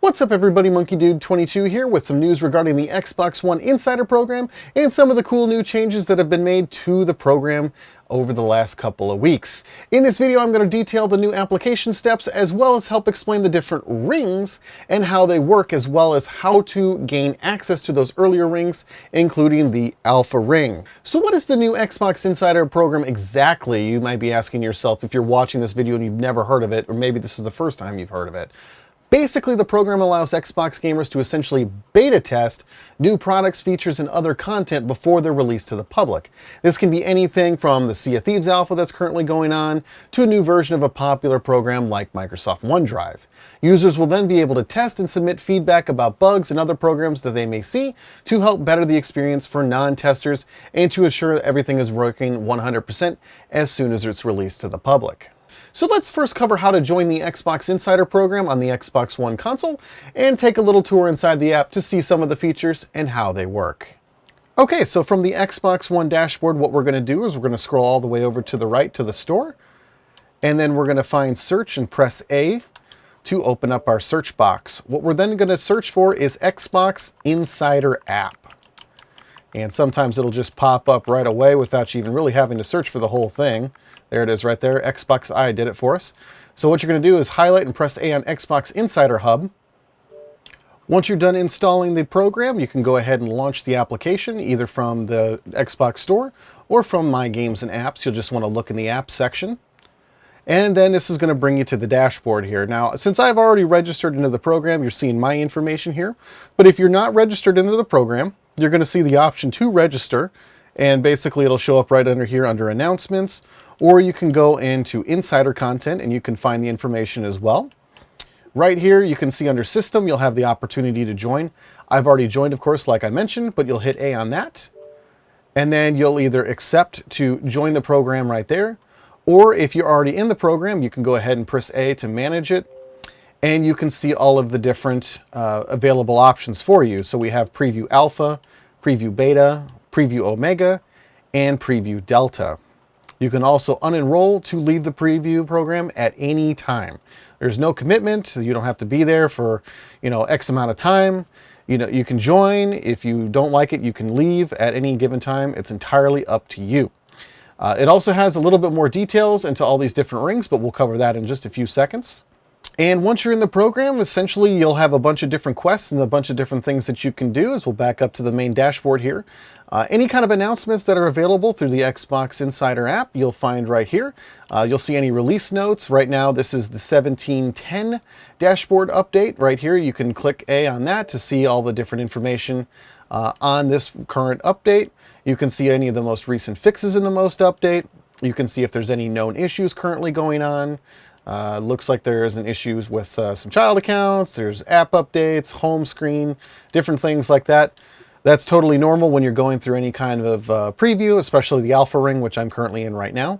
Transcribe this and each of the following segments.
What's up everybody, MonkeyDude22 here with some news regarding the Xbox One Insider program and some of the cool new changes that have been made to the program over the last couple of weeks. In this video I'm going to detail the new application steps as well as help explain the different rings and how they work, as well as how to gain access to those earlier rings, including the Alpha Ring. So what is the new Xbox Insider program exactly? You might be asking yourself if you're watching this video and you've never heard of it, or maybe this is the first time you've heard of it. Basically, the program allows Xbox gamers to essentially beta test new products, features, and other content before they're released to the public. This can be anything from the Sea of Thieves alpha that's currently going on to a new version of a popular program like Microsoft OneDrive. Users will then be able to test and submit feedback about bugs and other programs that they may see to help better the experience for non-testers and to ensure that everything is working 100% as soon as it's released to the public. So let's first cover how to join the Xbox Insider program on the Xbox One console and take a little tour inside the app to see some of the features and how they work. Okay, so from the Xbox One dashboard, what we're going to do is we're going to scroll all the way over to the right to the store, and then we're going to find search and press A to open up our search box. What we're then going to search for is Xbox Insider app. And sometimes it'll just pop up right away without you even really having to search for the whole thing. There it is right there. Xbox Eye did it for us. So what you're going to do is highlight and press A on Xbox Insider Hub. Once you're done installing the program, you can go ahead and launch the application either from the Xbox Store or from My Games and Apps. You'll just want to look in the Apps section. And then this is going to bring you to the dashboard here. Now, since I've already registered into the program, you're seeing my information here. But if you're not registered into the program, you're going to see the option to register. And basically it'll show up right under here under announcements, or you can go into insider content and you can find the information as well. Right here you can see under system you'll have the opportunity to join. I've already joined, of course, like I mentioned, but you'll hit A on that. And then you'll either accept to join the program right there, or if you're already in the program, you can go ahead and press A to manage it. And you can see all of the different available options for you. So we have Preview Alpha, Preview Beta, Preview Omega, and Preview Delta. You can also unenroll to leave the preview program at any time. There's no commitment. You don't have to be there for, X amount of time. You can join. If you don't like it, you can leave at any given time. It's entirely up to you. It also has a little bit more details into all these different rings, but we'll cover that in just a few seconds. And once you're in the program, essentially you'll have a bunch of different quests and a bunch of different things that you can do, as we'll back up to the main dashboard here. Any kind of announcements that are available through the Xbox Insider app, you'll find right here. You'll see any release notes. Right now, this is the 17.10 dashboard update. Right here, you can click A on that to see all the different information on this current update. You can see any of the most recent fixes in the most update. You can see if there's any known issues currently going on. Looks like there's an issues with some child accounts, there's app updates, home screen, different things like that. That's totally normal when you're going through any kind of preview, especially the Alpha Ring, which I'm currently in right now.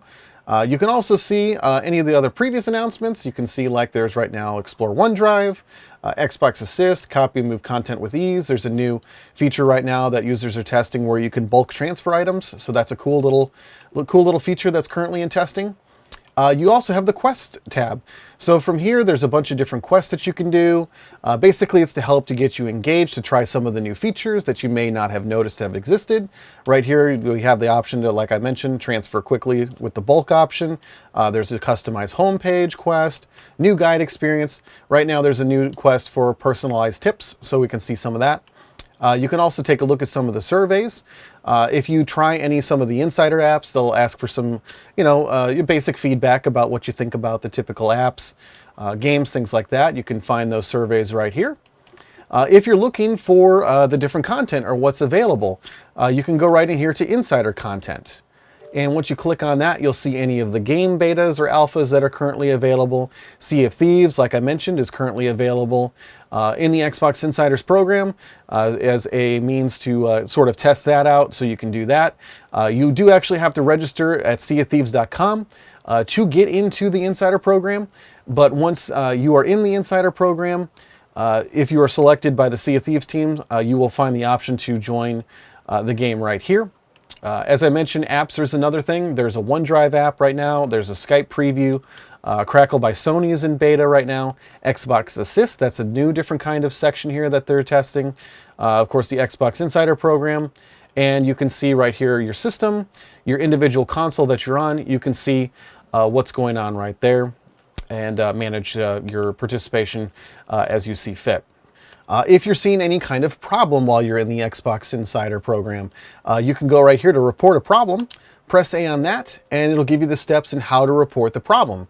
You can also see any of the other previous announcements. You can see like there's right now Explore OneDrive, Xbox Assist, copy and move content with ease. There's a new feature right now that users are testing where you can bulk transfer items. So that's a cool little feature that's currently in testing. You also have the Quest tab. So from here, there's a bunch of different quests that you can do. Basically, it's to help to get you engaged to try some of the new features that you may not have noticed have existed. Right here, we have the option to, like I mentioned, transfer quickly with the bulk option. There's a customized homepage quest, new guide experience. Right now, there's a new quest for personalized tips, so we can see some of that. You can also take a look at some of the surveys. If you try some of the Insider apps, they'll ask for some, your basic feedback about what you think about the typical apps, games, things like that. You can find those surveys right here. If you're looking for the different content or what's available, you can go right in here to Insider Content. And once you click on that, you'll see any of the game betas or alphas that are currently available. Sea of Thieves, like I mentioned, is currently available in the Xbox Insiders program as a means to sort of test that out, so you can do that. You do actually have to register at seaofthieves.com to get into the Insider program, but once you are in the Insider program, if you are selected by the Sea of Thieves team, you will find the option to join the game right here. As I mentioned, apps, there's another thing. There's a OneDrive app right now. There's a Skype preview. Crackle by Sony is in beta right now. Xbox Assist, that's a new different kind of section here that they're testing. Of course, the Xbox Insider program. And you can see right here your system, your individual console that you're on. You can see what's going on right there and manage your participation as you see fit. If you're seeing any kind of problem while you're in the Xbox Insider program, you can go right here to report a problem, press A on that, and it'll give you the steps in how to report the problem.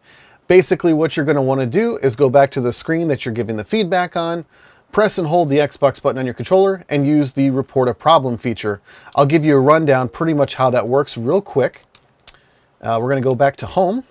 Basically, what you're going to want to do is go back to the screen that you're giving the feedback on, press and hold the Xbox button on your controller, and use the report a problem feature. I'll give you a rundown pretty much how that works real quick. We're going to go back to home.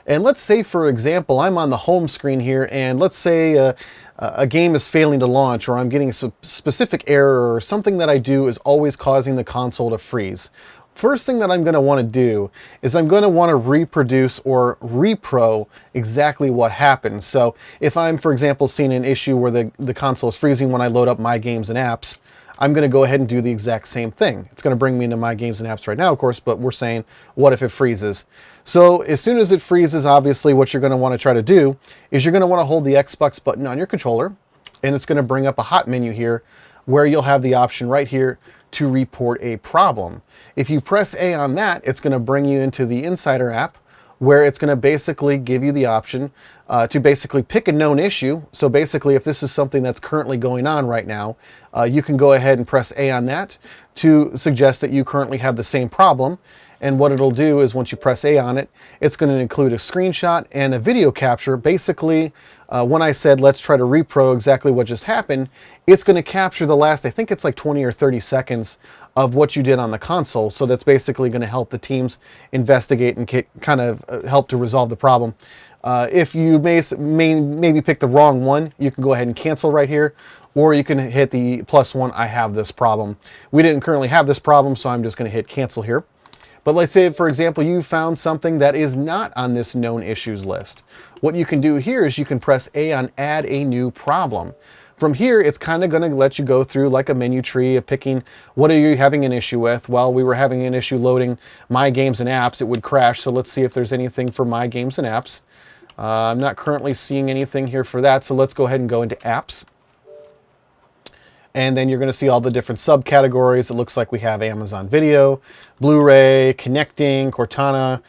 And let's say, for example, I'm on the home screen here, and let's say a game is failing to launch, or I'm getting a specific error, or something that I do is always causing the console to freeze. First thing that I'm going to want to do is I'm going to want to reproduce or repro exactly what happened. So if I'm, for example, seeing an issue where the console is freezing when I load up My Games and Apps, I'm going to go ahead and do the exact same thing. It's going to bring me into My Games and Apps right now, of course, but we're saying, what if it freezes? So as soon as it freezes, obviously what you're going to want to try to do is you're going to want to hold the Xbox button on your controller, and it's going to bring up a hot menu here where you'll have the option right here to report a problem. If you press A on that, it's going to bring you into the Insider app, where it's going to basically give you the option to basically pick a known issue. So basically, if this is something that's currently going on right now, you can go ahead and press A on that to suggest that you currently have the same problem. And what it'll do is once you press A on it, it's going to include a screenshot and a video capture. Basically, when I said, let's try to repro exactly what just happened, it's going to capture the last, I think it's like 20 or 30 seconds of what you did on the console. So that's basically going to help the teams investigate and kind of help to resolve the problem. If you maybe pick the wrong one, you can go ahead and cancel right here, or you can hit the +1, I have this problem. We didn't currently have this problem, so I'm just going to hit cancel here. But let's say, for example, you found something that is not on this known issues list. What you can do here is you can press A on add a new problem. From here, it's kind of going to let you go through like a menu tree of picking what are you having an issue with. Well, we were having an issue loading My Games and Apps. It would crash. So let's see if there's anything for My Games and Apps. I'm not currently seeing anything here for that. So let's go ahead and go into Apps. And then you're going to see all the different subcategories. It looks like we have Amazon Video, Blu-ray, Connecting, Cortana,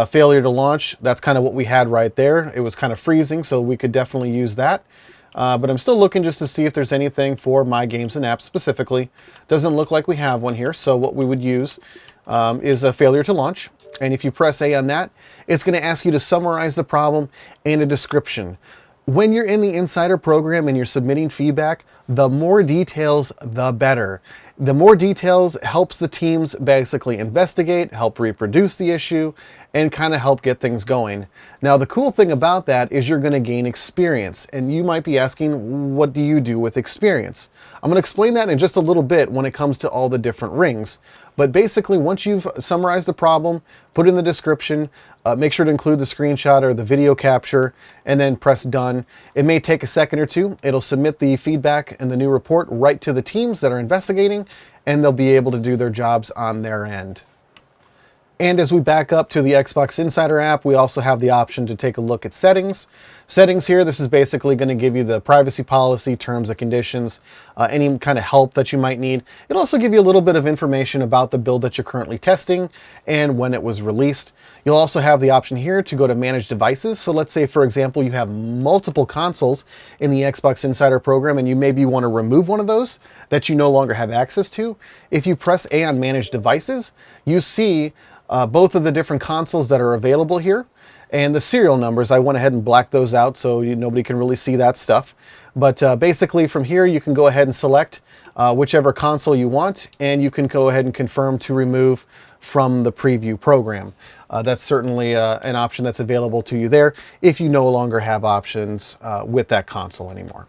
failure to launch. That's kind of what we had right there. It was kind of freezing, so we could definitely use that. But I'm still looking just to see if there's anything for My Games and Apps specifically. Doesn't look like we have one here. So what we would use is a failure to launch. And if you press A on that, it's going to ask you to summarize the problem and a description. When you're in the Insider program and you're submitting feedback, the more details, the better. The more details helps the teams basically investigate, help reproduce the issue, and kind of help get things going. Now, the cool thing about that is you're going to gain experience. And you might be asking, what do you do with experience? I'm going to explain that in just a little bit when it comes to all the different rings. But basically, once you've summarized the problem, put in the description, make sure to include the screenshot or the video capture, and then press done. It may take a second or two. It'll submit the feedback and the new report right to the teams that are investigating, and they'll be able to do their jobs on their end. And as we back up to the Xbox Insider app, we also have the option to take a look at settings. Settings here, this is basically going to give you the privacy policy, terms and conditions, any kind of help that you might need. It'll also give you a little bit of information about the build that you're currently testing and when it was released. You'll also have the option here to go to manage devices. So let's say, for example, you have multiple consoles in the Xbox Insider program and you maybe want to remove one of those that you no longer have access to. If you press A on manage devices, you see both of the different consoles that are available here and the serial numbers. I went ahead and blacked those out so nobody can really see that stuff. But basically from here you can go ahead and select whichever console you want, and you can go ahead and confirm to remove from the preview program. That's certainly an option that's available to you there if you no longer have options with that console anymore.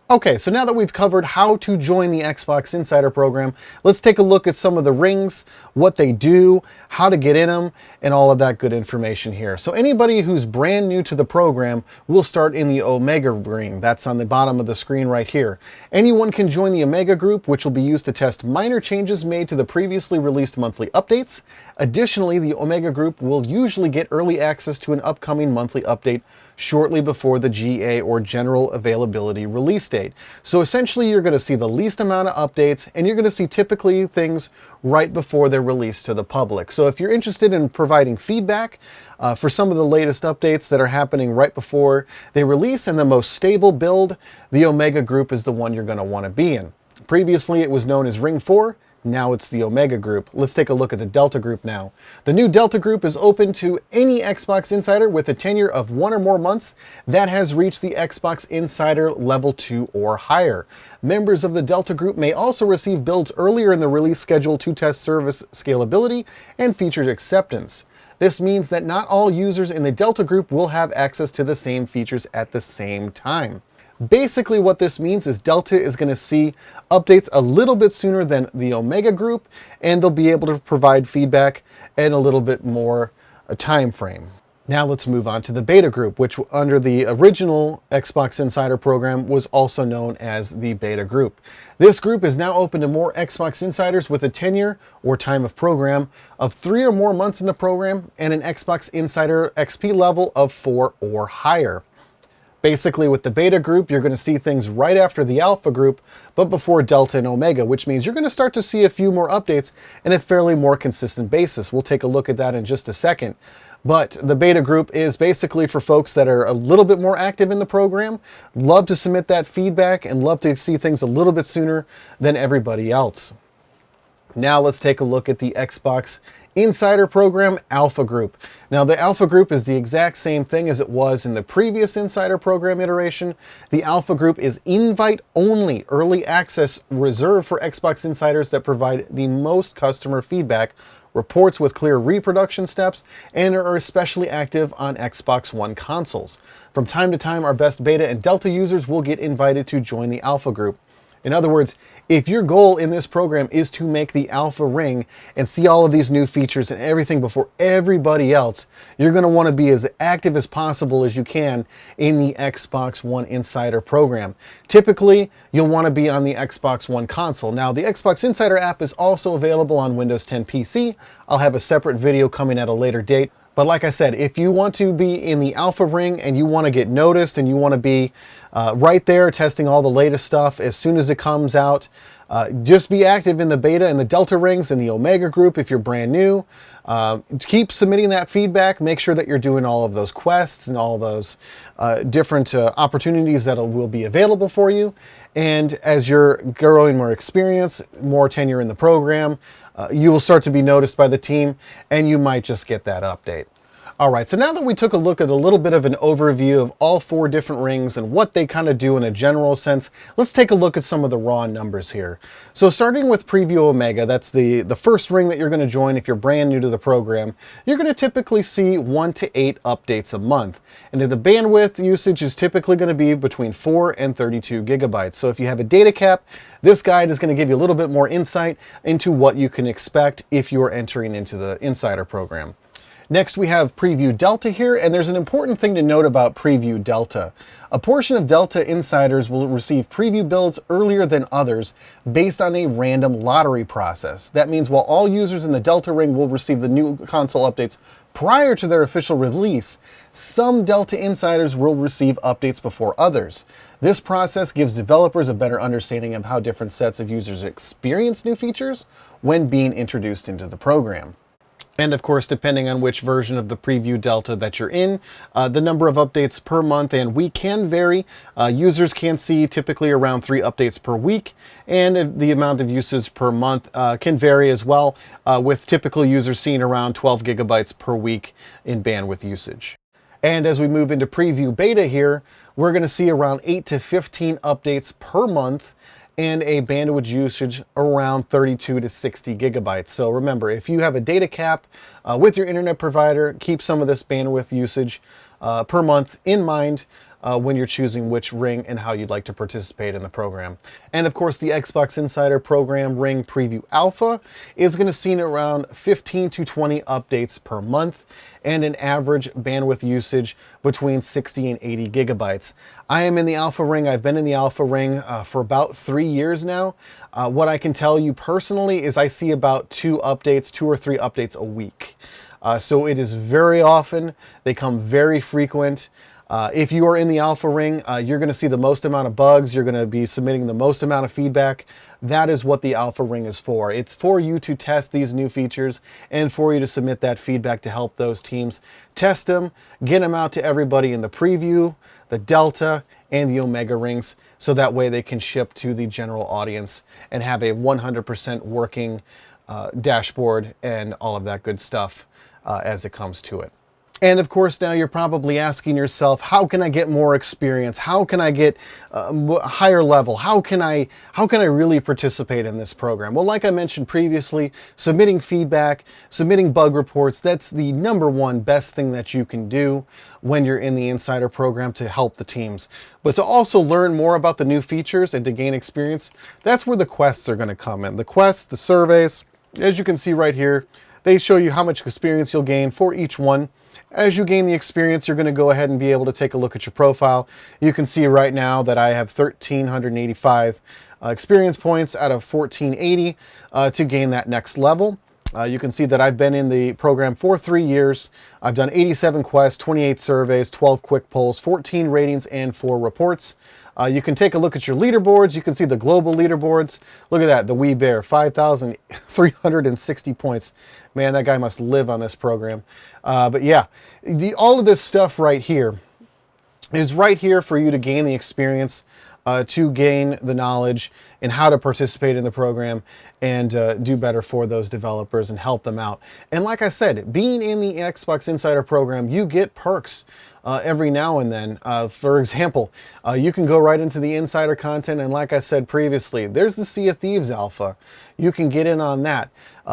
Okay, so now that we've covered how to join the Xbox Insider program, let's take a look at some of the rings, what they do, how to get in them, and all of that good information here. So anybody who's brand new to the program will start in the Omega ring. That's on the bottom of the screen right here. Anyone can join the Omega group, which will be used to test minor changes made to the previously released monthly updates. Additionally, the Omega group will usually get early access to an upcoming monthly update shortly before the GA or general availability release date. So essentially you're going to see the least amount of updates, and you're going to see typically things right before they're released to the public. So if you're interested in providing feedback for some of the latest updates that are happening right before they release and the most stable build, the Omega group is the one you're going to want to be in. Previously it was known as Ring 4. Now it's the Omega group. Let's take a look at the Delta group now. The new Delta group is open to any Xbox Insider with a tenure of 1 or more months that has reached the Xbox Insider level 2 or higher. Members of the Delta group may also receive builds earlier in the release schedule to test service scalability and feature acceptance. This means that not all users in the Delta group will have access to the same features at the same time. Basically what this means is Delta is going to see updates a little bit sooner than the Omega group, and they'll be able to provide feedback in a little bit more time frame. Now let's move on to the Beta group, which under the original Xbox Insider program was also known as the Beta group. This group is now open to more Xbox Insiders with a tenure or time of program of 3 or more months in the program and an Xbox Insider XP level of 4 or higher. Basically, with the Beta group, you're going to see things right after the Alpha group, but before Delta and Omega, which means you're going to start to see a few more updates in a fairly more consistent basis. We'll take a look at that in just a second. But the Beta group is basically for folks that are a little bit more active in the program, love to submit that feedback, and love to see things a little bit sooner than everybody else. Now let's take a look at the Xbox Insider program Alpha group. Now the Alpha group is the exact same thing as it was in the previous Insider program iteration. The Alpha group is invite only early access reserved for Xbox Insiders that provide the most customer feedback, reports with clear reproduction steps, and are especially active on Xbox One consoles. From time to time, our best Beta and Delta users will get invited to join the Alpha group. In other words, if your goal in this program is to make the Alpha ring and see all of these new features and everything before everybody else, you're going to want to be as active as possible as you can in the Xbox One Insider program. Typically, you'll want to be on the Xbox One console. Now, the Xbox Insider app is also available on Windows 10 PC. I'll have a separate video coming at a later date. But like I said, if you want to be in the Alpha ring and you want to get noticed and you want to be right there testing all the latest stuff as soon as it comes out, just be active in the Beta and the Delta rings and the Omega group if you're brand new. Keep submitting that feedback. Make sure that you're doing all of those quests and all those different opportunities that will be available for you. And as you're growing more experience, more tenure in the program, you will start to be noticed by the team, and you might just get that update. All right, so now that we took a look at a little bit of an overview of all 4 different rings and what they kind of do in a general sense, let's take a look at some of the raw numbers here. So starting with Preview Omega, that's the first ring that you're going to join if you're brand new to the program, you're going to typically see 1 to 8 updates a month. And the bandwidth usage is typically going to be between 4 and 32 gigabytes. So if you have a data cap, this guide is going to give you a little bit more insight into what you can expect if you are entering into the Insider program. Next, we have Preview Delta here, and there's an important thing to note about Preview Delta. A portion of Delta Insiders will receive preview builds earlier than others based on a random lottery process. That means while all users in the Delta ring will receive the new console updates prior to their official release, some Delta Insiders will receive updates before others. This process gives developers a better understanding of how different sets of users experience new features when being introduced into the program. And of course, depending on which version of the Preview Delta that you're in, the number of updates per month and week can vary. Users can see typically around 3 updates per week, and the amount of usage per month can vary as well, with typical users seeing around 12 gigabytes per week in bandwidth usage. And as we move into Preview Beta here, we're going to see around 8 to 15 updates per month and a bandwidth usage around 32 to 60 gigabytes. So remember, if you have a data cap with your internet provider, keep some of this bandwidth usage per month in mind. when you're choosing which ring and how you'd like to participate in the program. And of course, the Xbox Insider Program Ring Preview Alpha is going to see around 15 to 20 updates per month and an average bandwidth usage between 60 and 80 gigabytes. I am in the Alpha Ring. I've been in the Alpha Ring for about 3 years now. What I can tell you personally is I see about 2 or 3 updates a week. So it is very often. They come very frequent. If you are in the Alpha Ring, you're going to see the most amount of bugs. You're going to be submitting the most amount of feedback. That is what the Alpha Ring is for. It's for you to test these new features and for you to submit that feedback to help those teams test them, get them out to everybody in the preview, the Delta, and the Omega rings, so that way they can ship to the general audience and have a 100% working dashboard and all of that good stuff as it comes to it. And of course, now you're probably asking yourself, how can I get more experience? How can I get higher level? How can I really participate in this program? Well, like I mentioned previously, submitting feedback, submitting bug reports, that's the #1 best thing that you can do when you're in the Insider Program to help the teams. But to also learn more about the new features and to gain experience, that's where the quests are going to come in. The quests, the surveys, as you can see right here, they show you how much experience you'll gain for each one. As you gain the experience, you're going to go ahead and be able to take a look at your profile. You can see right now that I have 1,385 experience points out of 1,480 to gain that next level. You can see that I've been in the program for 3 years. I've done 87 quests, 28 surveys, 12 quick polls, 14 ratings, and 4 reports. You can take a look at your leaderboards. You can see the global leaderboards. Look at that, the Wee Bear, 5,360 points. Man, that guy must live on this program. But yeah, all of this stuff right here is right here for you to gain the experience, to gain the knowledge and how to participate in the program and do better for those developers and help them out. And like I said, being in the Xbox Insider Program, you get perks every now and then. For example, you can go right into the insider content, and like I said previously, there's the Sea of Thieves alpha. You can get in on that.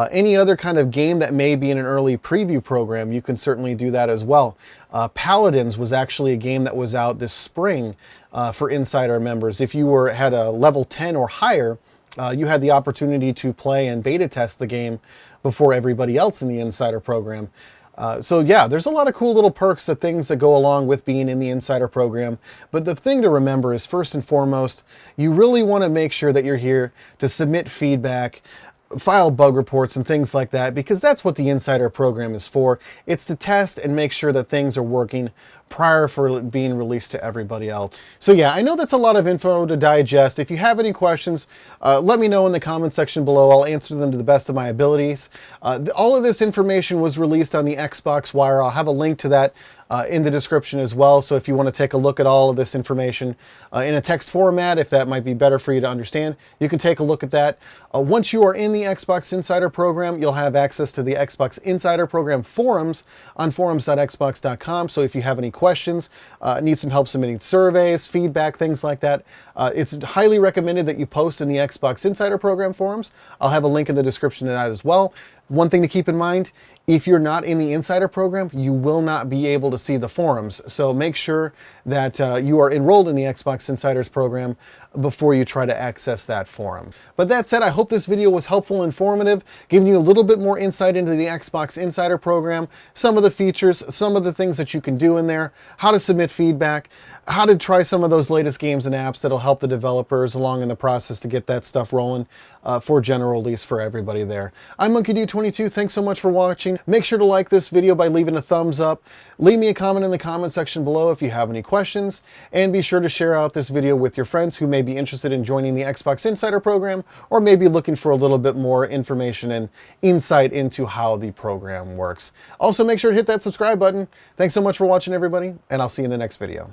Any other kind of game that may be in an early preview program, you can certainly do that as well. Paladins was actually a game that was out this spring for Insider members. If you had a level 10 or higher, you had the opportunity to play and beta test the game before everybody else in the Insider Program. So yeah, there's a lot of cool little perks, things that go along with being in the Insider Program. But the thing to remember is, first and foremost, you really want to make sure that you're here to submit feedback, file bug reports and things like that, because that's what the Insider Program is for. It's to test and make sure that things are working prior for being released to everybody else. So yeah, I know that's a lot of info to digest. If you have any questions, let me know in the comment section below. I'll answer them to the best of my abilities. All of this information was released on the Xbox Wire. I'll have a link to that in the description as well. So if you want to take a look at all of this information in a text format, if that might be better for you to understand, you can take a look at that. Once you are in the Xbox Insider Program, you'll have access to the Xbox Insider Program forums on forums.xbox.com. So if you have any questions, need some help submitting surveys, feedback, things like that, it's highly recommended that you post in the Xbox Insider Program forums. I'll have a link in the description to that as well. One thing to keep in mind, if you're not in the Insider Program, you will not be able to see the forums. So make sure that you are enrolled in the Xbox Insiders Program before you try to access that forum. But that said, I hope this video was helpful and informative, giving you a little bit more insight into the Xbox Insider Program, some of the features, some of the things that you can do in there, how to submit feedback, how to try some of those latest games and apps that'll help the developers along in the process to get that stuff rolling for general release for everybody there. I'm MonkeyDude22. Thanks so much for watching. Make sure to like this video by leaving a thumbs up. Leave me a comment in the comment section below if you have any questions, and be sure to share out this video with your friends who may be interested in joining the Xbox Insider Program, or maybe looking for a little bit more information and insight into how the program works. Also, make sure to hit that subscribe button. Thanks so much for watching, everybody, and I'll see you in the next video.